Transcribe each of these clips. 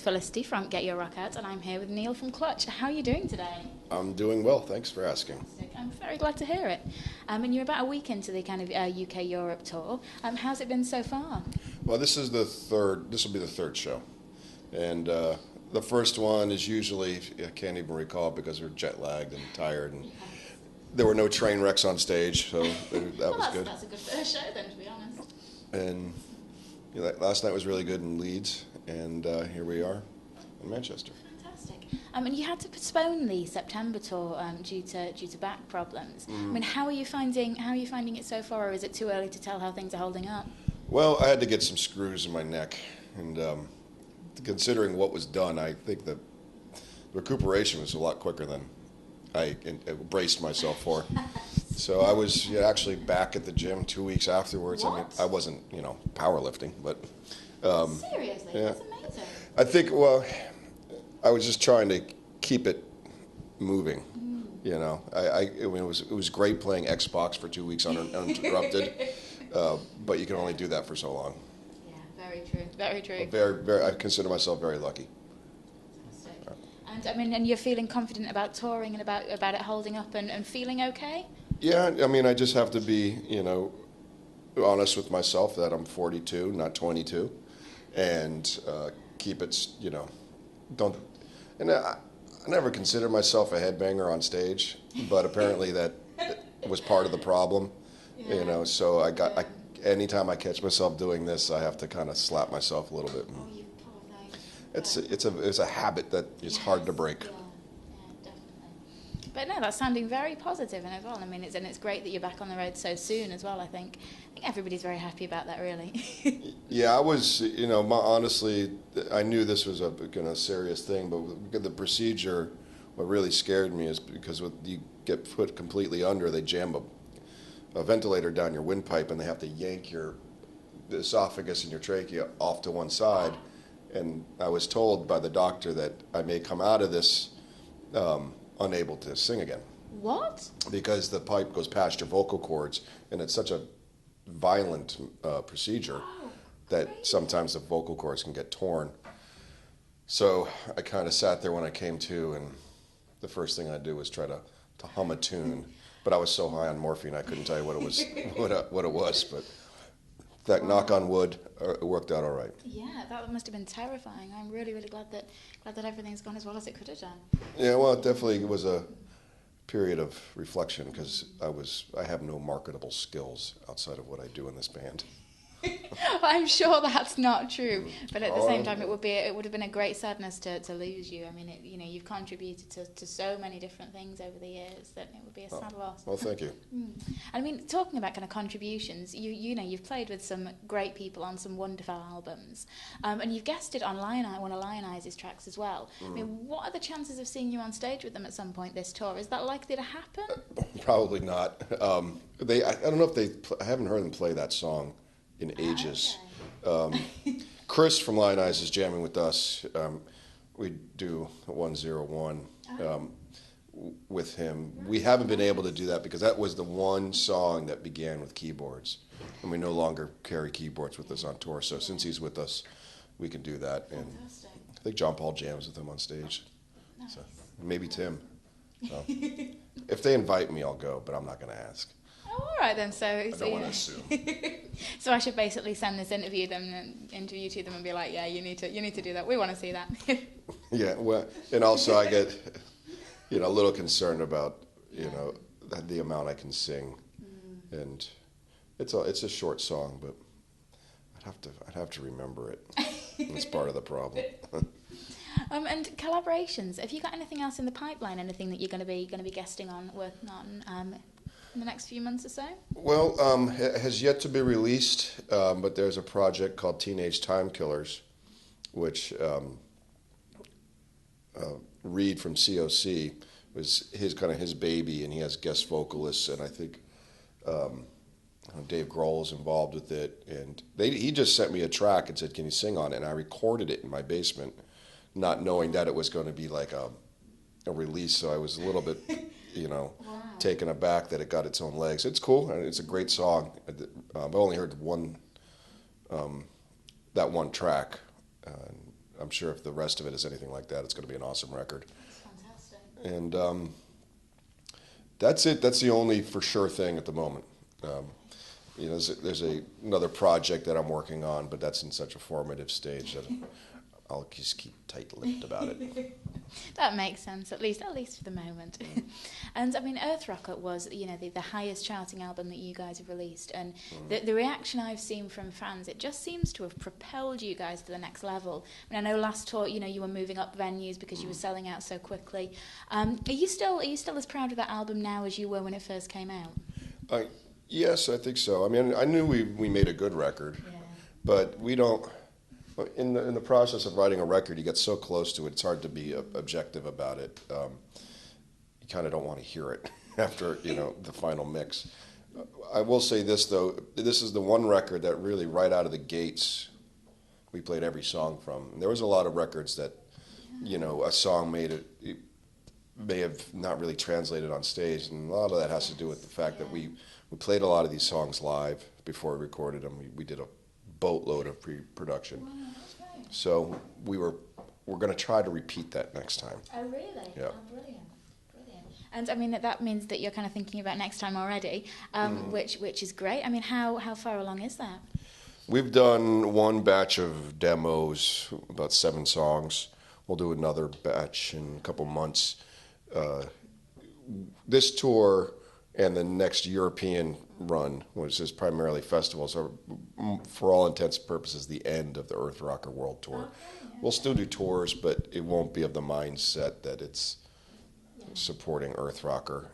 Felicity from GetYourRockOut, and I'm here with Neil from Clutch. How are you doing today? I'm doing well, thanks for asking. I'm very glad to hear it. And you're about a week into the kind of UK-Europe tour. How's it been so far? Well, this will be the third show. And the first one is usually, I can't even recall because we're jet lagged and tired, and there were no train wrecks on stage, so that was good. That's a good first show then, to be honest. And last night was really good in Leeds, and here we are in Manchester. Fantastic. And you had to postpone the September tour due to back problems. I mean, how are you finding it so far, or is it too early to tell how things are holding up? Well, I had to get some screws in my neck, and considering what was done, I think the recuperation was a lot quicker than I braced myself for. So I was actually back at the gym 2 weeks afterwards. What? I mean, I wasn't, powerlifting, but Seriously, yeah. That's amazing. I think, I was just trying to keep it moving. It was great playing Xbox for 2 weeks uninterrupted, but you can only do that for so long. Yeah, very true. Very true. Very, I consider myself very lucky. And and you're feeling confident about touring and about it holding up and feeling okay? Yeah, I mean, I just have to be, honest with myself that I'm 42, not 22, and keep it, and I never considered myself a headbanger on stage, but apparently that was part of the problem, so anytime I catch myself doing this, I have to kind of slap myself a little bit. Oh, you poor thing. It's a habit that is hard to break. Yeah, definitely. But no, that's sounding very positive as well. I mean, it's great that you're back on the road so soon as well. I think everybody's very happy about that, really. Yeah, I was, honestly, I knew this was a serious thing, but the procedure, what really scared me is because when you get put completely under, they jam a ventilator down your windpipe, and they have to yank the esophagus and your trachea off to one side. And I was told by the doctor that I may come out of this unable to sing again. What? Because the pipe goes past your vocal cords, and it's such a violent procedure that sometimes the vocal cords can get torn. So I kind of sat there when I came to, and the first thing I did was try to hum a tune. But I was so high on morphine I couldn't tell you what it was. what it was. But that, knock on wood, it worked out all right. Yeah, that must have been terrifying. I'm really, really glad that everything's gone as well as it could have done. Yeah, well, it definitely was a period of reflection because I have no marketable skills outside of what I do in this band. I'm sure that's not true, but at the same time, it would have been a great sadness to lose you. I mean, you've contributed to so many different things over the years that it would be a sad loss. Well, thank you. I mean, talking about kind of contributions, you've played with some great people on some wonderful albums, and you've guested on one of Lionize's tracks as well. I mean, what are the chances of seeing you on stage with them at some point this tour? Is that likely to happen? Probably not. I don't know if I haven't heard them play that song in ages. Okay. Chris from Lionize is jamming with us. We do 101 with him. We haven't been able to do that because that was the one song that began with keyboards, and we no longer carry keyboards with us on tour. So since he's with us, we can do that. And Fantastic. I think John Paul jams with him on stage. Nice. So maybe Tim. So if they invite me, I'll go, but I'm not going to ask. Oh, all right then. I don't want to assume. So I should basically send this interview to them and be like, yeah, you need to do that. We want to see that. Yeah, well, and also I get, a little concerned about, the amount I can sing, and it's a short song, but I'd have to remember it. It's part of the problem. And collaborations. Have you got anything else in the pipeline? Anything that you're going to be guesting on, working on? In the next few months or so? Well, it has yet to be released, but there's a project called Teenage Time Killers, which Reed from COC was his baby, and he has guest vocalists, and I think Dave Grohl is involved with it. And he just sent me a track and said, "Can you sing on it?" And I recorded it in my basement, not knowing that it was going to be like a release. So I was a little bit, Wow. taken aback that it got its own legs. It's cool, and it's a great song. I've only heard that one track. I'm sure if the rest of it is anything like that, it's going to be an awesome record. That's fantastic. And that's it. That's the only for sure thing at the moment. There's another project that I'm working on, but that's in such a formative stage that I'll just keep tight-lipped about it. That makes sense, at least for the moment. And I mean, Earth Rocket was, the highest charting album that you guys have released, and the reaction I've seen from fans, it just seems to have propelled you guys to the next level. I mean, I know last tour, you were moving up venues because you were selling out so quickly. Are you still as proud of that album now as you were when it first came out? Yes, I think so. I mean, I knew we made a good record, but we don't. In the process of writing a record, you get so close to it, it's hard to be objective about it. You kind of don't want to hear it after the final mix. I will say this though: this is the one record that really, right out of the gates, we played every song from. And there was a lot of records that, a song may have not really translated on stage, and a lot of that has to do with the fact that we played a lot of these songs live before we recorded them. We did a boatload of pre-production. Wow, okay. So we're going to try to repeat that next time. Oh, really? Yeah. Oh, brilliant. And I mean, that means that you're kind of thinking about next time already, which is great. I mean, how far along is that? We've done one batch of demos, about 7 songs. We'll do another batch in a couple months. This tour and the next European run, which is primarily festivals, are, for all intents and purposes, the end of the Earth Rocker World Tour. Okay, yeah. We'll still do tours, but it won't be of the mindset that it's supporting Earth Rocker.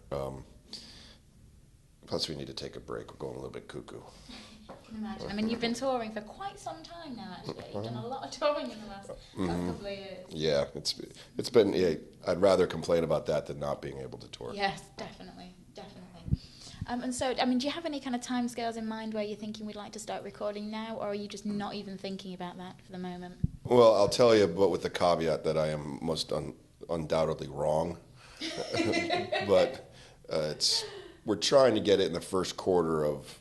Plus, we need to take a break. We're going a little bit cuckoo. I can imagine. I mean, you've been touring for quite some time now, actually. You've done a lot of touring in the last couple of years. Yeah, it's been. Yeah, I'd rather complain about that than not being able to tour. Yes, definitely. And so, I mean, do you have any kind of timescales in mind where you're thinking we'd like to start recording now, or are you just not even thinking about that for the moment? Well, I'll tell you, but with the caveat that I am most undoubtedly wrong. But we're trying to get it in the first quarter of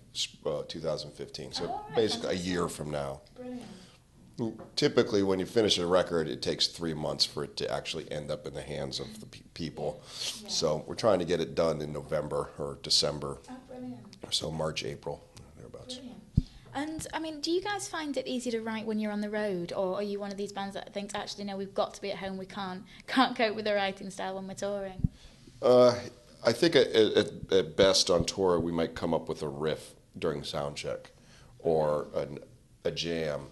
2015, so basically a year from now. Brilliant. Typically, when you finish a record, it takes 3 months for it to actually end up in the hands of the people. Yeah. So we're trying to get it done in November or December. Oh, brilliant. So March, April, thereabouts. Brilliant. And, I mean, do you guys find it easy to write when you're on the road, or are you one of these bands that thinks, actually, no, we've got to be at home, we can't cope with the writing style when we're touring? I think at best on tour, we might come up with a riff during sound check or a jam.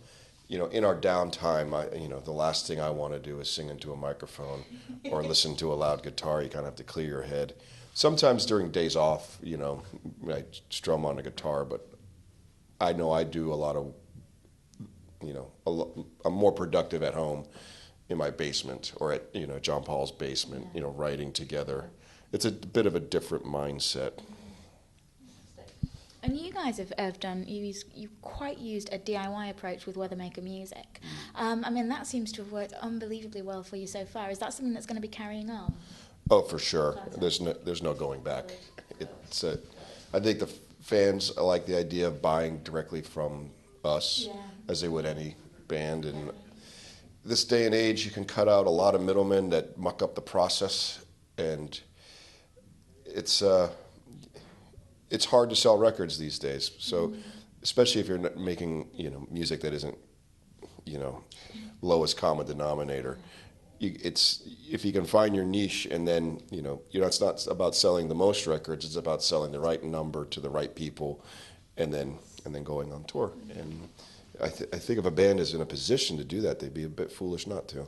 In our downtime, the last thing I want to do is sing into a microphone or listen to a loud guitar. You kind of have to clear your head. Sometimes during days off, I strum on a guitar, but I know I do a lot of, I'm more productive at home in my basement or at, John Paul's basement, writing together. It's a bit of a different mindset. And you guys have done, you've quite used a DIY approach with Weathermaker Music. I mean, that seems to have worked unbelievably well for you so far. Is that something that's going to be carrying on? Oh, for sure. There's no going back. I think the fans like the idea of buying directly from us, as they would any band. And this day and age, you can cut out a lot of middlemen that muck up the process, and it's hard to sell records these days. So, especially if you're not making music that isn't lowest common denominator. If you can find your niche, and then it's not about selling the most records. It's about selling the right number to the right people, and then going on tour. And I think if a band is in a position to do that, they'd be a bit foolish not to.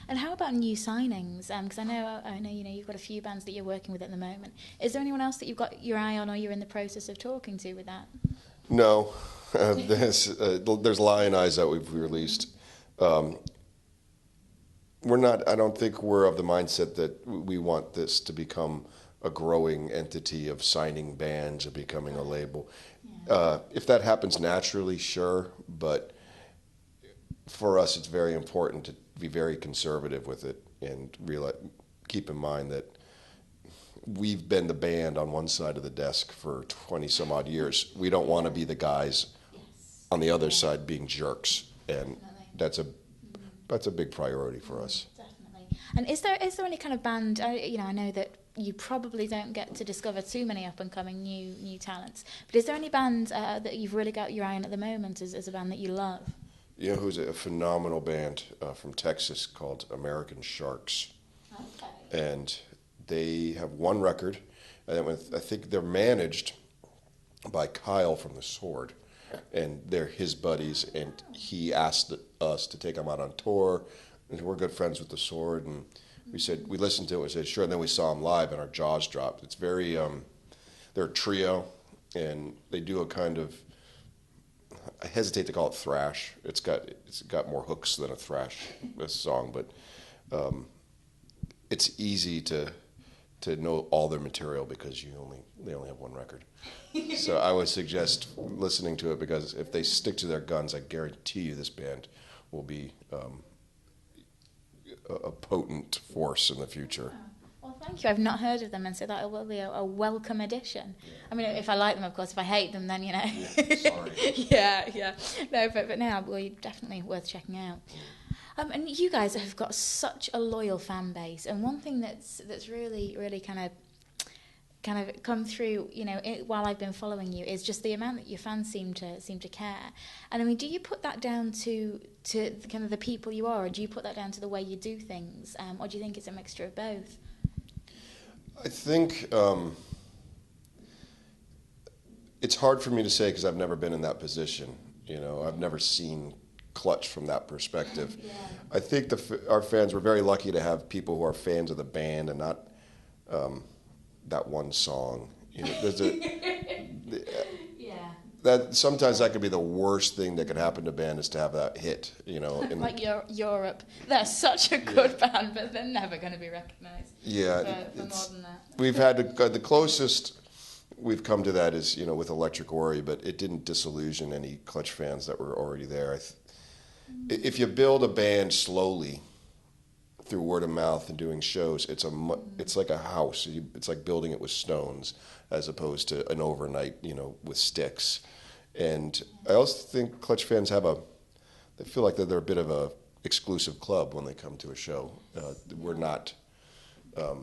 And how about new signings? Because I know you've got a few bands that you're working with at the moment. Is there anyone else that you've got your eye on, or you're in the process of talking to with that? No, there's Lion Eyes that we've released. I don't think we're of the mindset that we want this to become a growing entity of signing bands or becoming a label. If that happens naturally, sure, but for us, it's very important to be very conservative with it and keep in mind that we've been the band on one side of the desk for 20 some odd years. We don't want to be the guys on the other side being jerks, and that's a that's a big priority for us. Definitely. And is there any kind of band? I know that you probably don't get to discover too many up and coming new talents. But is there any band that you've really got your eye on at the moment as a band that you love? You know who's a phenomenal band from Texas called American Sharks. Okay. And they have one record, and I think they're managed by Kyle from The Sword, and they're his buddies, and he asked us to take them out on tour, and we're good friends with The Sword, and we listened to it, we said sure, and then we saw them live, and our jaws dropped. It's very, they're a trio, and they do a kind of, I hesitate to call it thrash. It's got more hooks than a thrash song, but it's easy to know all their material because they only have one record. So I would suggest listening to it, because if they stick to their guns, I guarantee you this band will be a potent force in the future. Well, thank you. I've not heard of them, and so that will be a welcome addition. I mean, if I like them, of course. If I hate them, then Yeah, sorry. yeah. No, but now, well, you're definitely worth checking out. And you guys have got such a loyal fan base, and one thing that's really kind of come through, while I've been following you, is just the amount that your fans seem to care. And I mean, do you put that down to kind of the people you are, or do you put that down to the way you do things, or do you think it's a mixture of both? I think it's hard for me to say because I've never been in that position. I've never seen Clutch from that perspective. Yeah. I think our fans were very lucky to have people who are fans of the band and not that one song. There's that sometimes that could be the worst thing that could happen to a band, is to have that hit. Like Europe, they're such a good band, but they're never going to be recognised. Yeah, for more than that. We've had the closest we've come to that is with Electric Ori, but it didn't disillusion any Clutch fans that were already there. If you build a band slowly through word of mouth and doing shows, it's like a house. It's like building it with stones as opposed to an overnight, with sticks. And I also think Clutch fans they feel like they're a bit of a exclusive club when they come to a show. We're not, a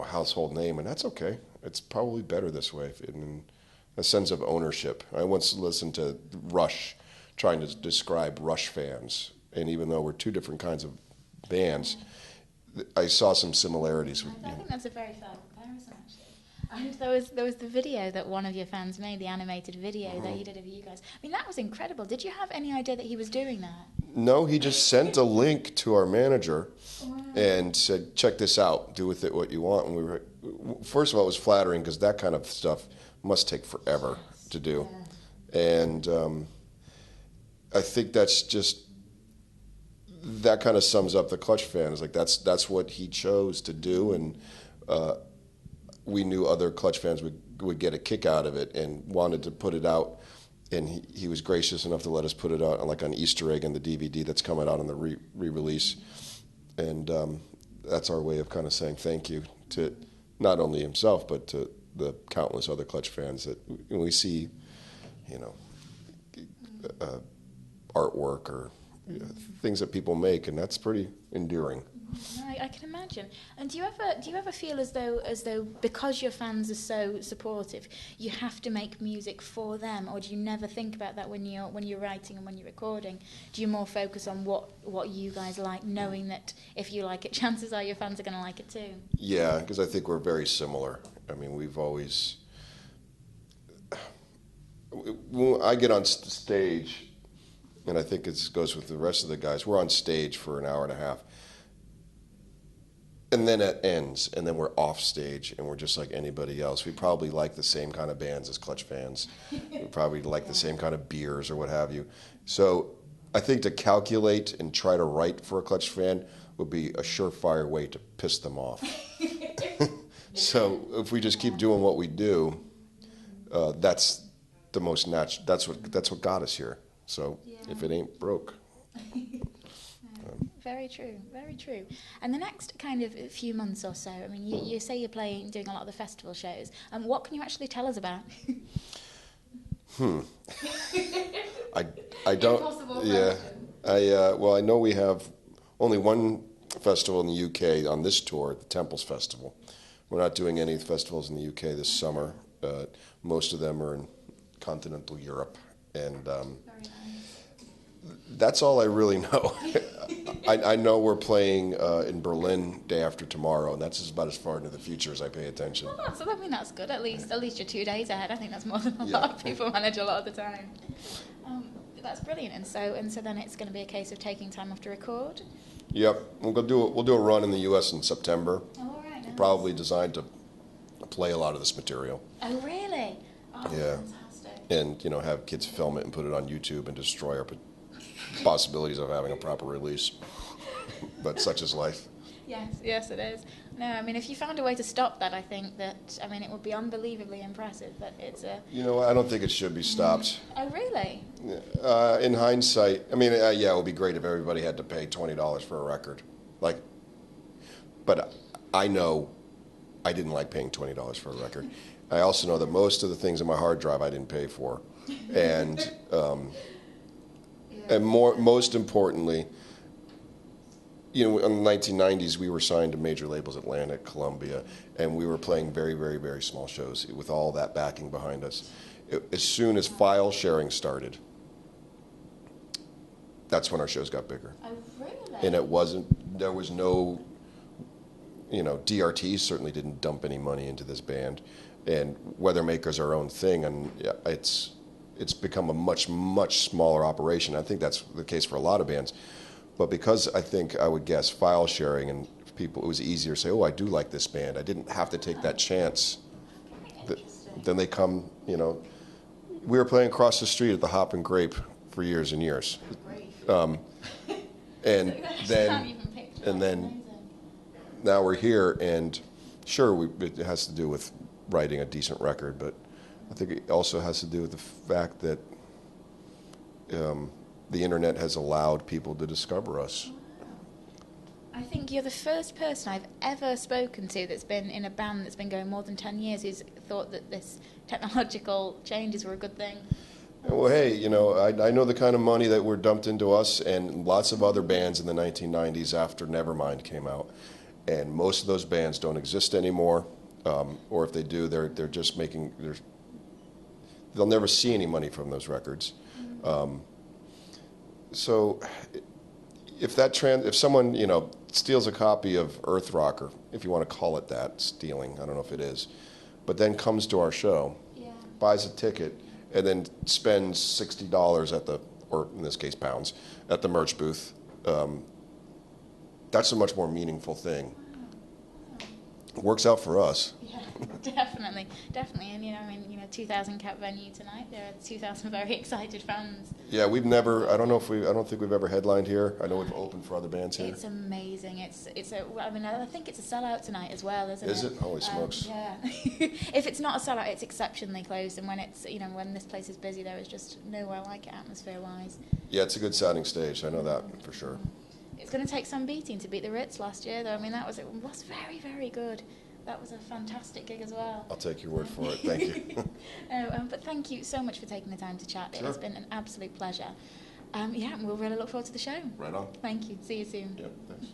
household name, and that's okay. It's probably better this way, in a sense of ownership. I once listened to Rush trying to describe Rush fans, and even though we're two different kinds of bands, I saw some similarities. I think that's a very fair comparison, actually. And there was the video that one of your fans made, the animated video that he did of you guys. I mean, that was incredible. Did you have any idea that he was doing that? No, he just sent a link to our manager and said, check this out, do with it what you want. And first of all, it was flattering because that kind of stuff must take forever to do. Yeah. And I think that kind of sums up the Clutch fans. Like that's what he chose to do, and we knew other Clutch fans would get a kick out of it and wanted to put it out. And he was gracious enough to let us put it out like an Easter egg in the DVD that's coming out on the re-release. And that's our way of kind of saying thank you to not only himself, but to the countless other Clutch fans that we see, artwork or things that people make, and that's pretty enduring. I can imagine. And do you ever feel as though because your fans are so supportive, you have to make music for them, or do you never think about that when you're writing and when you're recording? Do you more focus on what you guys like, knowing that if you like it, chances are your fans are going to like it too? Yeah, because I think we're very similar. I mean, we've always. When I get on stage, and I think it goes with the rest of the guys, we're on stage for an hour and a half. And then it ends, and then we're off stage, and we're just like anybody else. We probably like the same kind of bands as Clutch fans. We probably like the same kind of beers or what have you. So I think to calculate and try to write for a Clutch fan would be a surefire way to piss them off. So if we just keep doing what we do, that's the most natural. That's what got us here. So if it ain't broke. Very true, very true. And the next kind of few months or so, I mean, you say you're doing a lot of the festival shows. What can you actually tell us about? I don't. Impossible yeah. question. Well, I know we have only one festival in the UK on this tour, the Temples Festival. We're not doing any festivals in the UK this summer. Most of them are in continental Europe, and Very nice. that's all I really know. I know we're playing in Berlin day after tomorrow, and that's about as far into the future as I pay attention. Well, I mean, that's good. At least you're 2 days ahead. I think that's more than a lot of people manage a lot of the time. That's brilliant. And so then it's going to be a case of taking time off to record. Yep, we'll do a run in the U.S. in September. Oh, all right. Nice. Probably designed to play a lot of this material. Oh, really? Oh, Yeah. fantastic. And have kids film it and put it on YouTube and destroy our possibilities of having a proper release. But such is life. Yes, it is. No, I mean, if you found a way to stop that, I think that, I mean, it would be unbelievably impressive. But it's a. I don't think it should be stopped. Oh, really? In hindsight, I mean, yeah, it would be great if everybody had to pay $20 for a record. But I know I didn't like paying $20 for a record. I also know that most of the things in my hard drive I didn't pay for, and most importantly, in the 1990s, we were signed to major labels, Atlantic, Columbia, and we were playing very, very, very small shows with all that backing behind us. As soon as file sharing started, that's when our shows got bigger. Oh, really? And there was no, DRT certainly didn't dump any money into this band, and Weathermaker's our own thing, and it's become a much, much smaller operation. I think that's the case for a lot of bands. But because I would guess file sharing and people, it was easier to say, oh, I do like this band. I didn't have to take that chance. Then they come, we were playing across the street at the Hop and Grape for years and years. And then now we're here, and sure, it has to do with writing a decent record, but I think it also has to do with the fact that the internet has allowed people to discover us. I think you're the first person I've ever spoken to that's been in a band that's been going more than 10 years who's thought that this technological changes were a good thing. Well, hey, I know the kind of money that were dumped into us and lots of other bands in the 1990s after Nevermind came out. And most of those bands don't exist anymore. Or if they do, they're just they'll never see any money from those records. So if someone, steals a copy of Earth Rocker, if you want to call it that, stealing, I don't know if it is, but then comes to our show, buys a ticket, and then spends $60 or in this case pounds, at the merch booth, that's a much more meaningful thing. It works out for us. Yeah, definitely. And 2,000 cap venue tonight. There are 2,000 very excited fans. Yeah, I don't think we've ever headlined here. I know we've opened for other bands here. It's amazing. I think it's a sellout tonight as well, isn't it? Is it? Holy smokes. Yeah. If it's not a sellout, it's exceptionally closed, and when it's, when this place is busy, there is just nowhere like it atmosphere-wise. Yeah, it's a good sounding stage. I know that for sure. It's going to take some beating to beat the Ritz last year, though. I mean, it was very, very good. That was a fantastic gig as well. I'll take your word for it. Thank you. But thank you so much for taking the time to chat. Sure. It has been an absolute pleasure. We'll really look forward to the show. Right on. Thank you. See you soon. Yep, thanks.